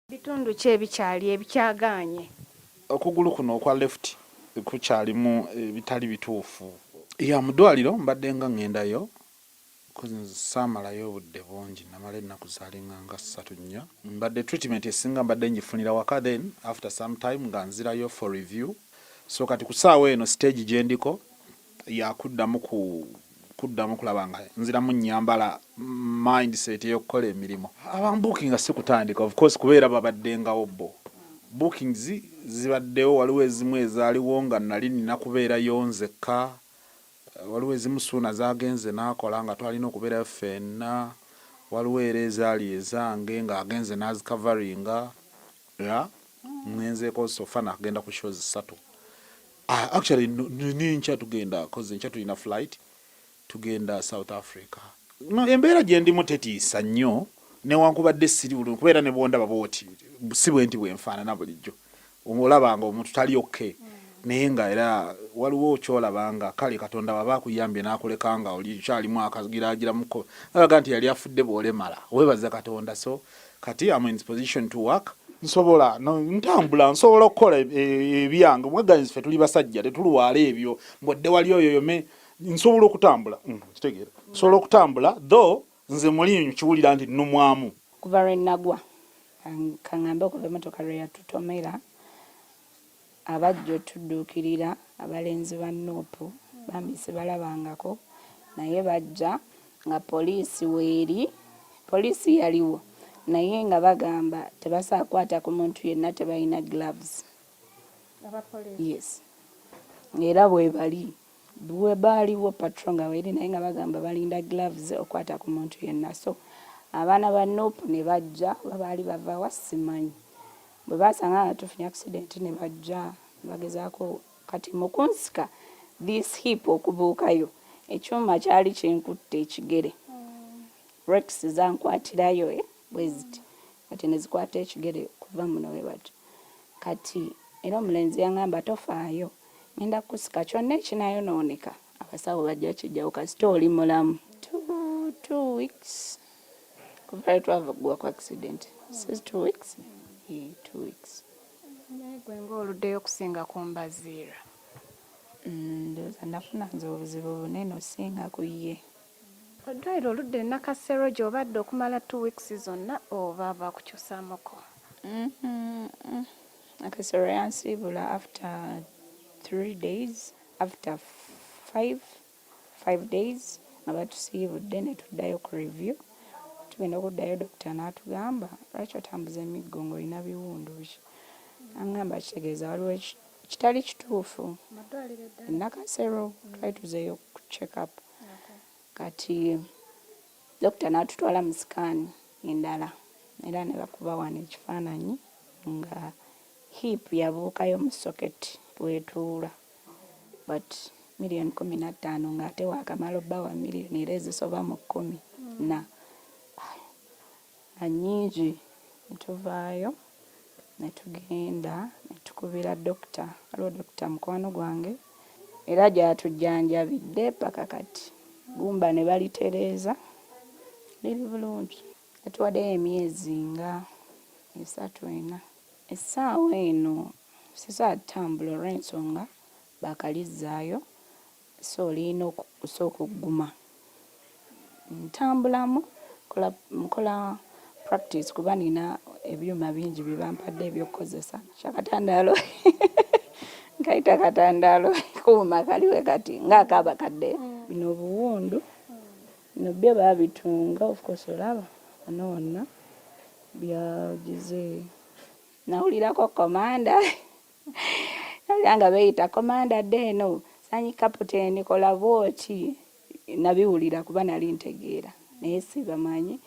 Bitundu ki ebikyali ebikyagaanye? Okugulu kuno okwa left kukyalimu bitali bituufu. Ya mu ddwaliro mbadde nga ŋŋendayo saamalayo obudde bungi, namala ennaku zaalinga nga 3-4. Mbadde treatment esinga mbadde ngifunira waka, then after some time nga nzirayo for review. So kati ku ssaawa eno stage gye ndiko yakuddamu kulaba nga nziramu nnyambala mindset ey'okukola emirimu. Abambuukinga si kutandika of course kubeera babaddengawo bo. Bookings zibaddewo, waliwo ezimu ezaaliwo nga nali nina kubeerayo nzekka, waliwo ezimu suuna zaagenze n'akola nga twalina okubeerayo ffenna, waliwo era ezaali ezange ng'agenze n'azikavaringa. Ngenzeeko sofa nakagenda ku shows 3. Actually ninkya tugenda cause nkya tulina flight tugenda South Africa. No, embeera gye ndimu tetiisa nnyo newankubadde siri bulungi kubeera ne bondaba booti si bwe nti bwenfaanana bulijjo olabanga omuntu tali okke naye nga era waliwo kyolaba nga kale Katonda baba akuyambye n'akuleka nga oli kyalimu akagiraagiramuko alaga nti yali afudde bw'olemala weebaza Katonda. So kati I'm in position to work, nsobola ntambula, nsobola okukola ebyange. Mweganyizi ffe tuli basajja tetulwala ebyo mbwadde wali oyo yome nsobola okutambula kitegeera nsobola okutambula though nze mulimu kiwulira nti nnumwamu kuva lwe nagwa kaŋŋambe okuva emmotoka lwe yatutomera abajja otudduukirira abalenzi ba Nuupu bambi sibalabangako naye bajja nga poliisi weeri, poliisi yaliwo naye nga bagamba tebasaa kwata ku muntu yenna tebalina gloves. Yes, era bwe bali bwe baaliwo patrol nga weeri naye nga bagamba balinda gloves okwata ku muntu yenna. So abaana ba Nuupu ne bajja babaali bava wa simanyi bwe basanga nga tufunye accident ne bajja bagezaako kati mu kunsika this hip okubuukayo ekyuma kyali kinkutte ekigere. Rex zankwatirayo bweziti kati ne zikwata ekigere kuva muno we bati kati era omulenzi yaŋŋamba tofaayo ngenda kusika kyonna ekinayonooneka abasawo bajja kijjawo kasita oli mulamu. 2 weeks kuva lwe twavugwa ku accident. Says 2 weeks. 2 weeks. Gwe ng'oluddeyo okusinga ku Mbaziira. Ndowooza nafuna nze obuzibu bunene osinga ku ye. Oddwaliro oludde Nakasero gy'obadde okumala 2 weeks zonna oba baakukyusaamuko? Nakasero yansiibula after 3 days, after 5 days nga batusiibudde ne tuddayo ku review. Tugenda okuddayo dokita n'atugamba lwaki otambuza emiggo ng'olina biwundu biki. Aŋŋamba kitegeeza waliwo kitali kituufu. Nakasero twali tuzeeyo ku check up. Kati dokita n'atutwala mu sikaani endala era ne bakuba wano ekifaananyi nga hip yabuukayo mu socket bwetuula but million 15 ng'ate waakamala obba wa million era ezisoba mu 10 na anyingi. Netuvaayo ne tugenda ne tukubira dokita, waliwo dokita mukwano gwange era gy'atujjanjabidde paka kati gumba ne balitereeza liri bulungi. Yatuwaddeyo emyezi nga 3-4. Essaawa eno sisaatambula olw'ensonga baakalizzaayo so olina okusooka okuguma. Ntambulamu nkola practice kuba nina ebyuma bingi bye bampadde eby'okukozesa. Kyakatandaalo nkayita katandaalo kuuma kaliwe kati ng'akaabakadde. Bino obuwundu bino byo baabitunga of course olaba wano wonna byagize. Nawulirako komanda nalira nga beeyita komanda dde eno sanyi kapiteeni kola bwoti nabiwulira kuba nali ntegeera naye sibamanyi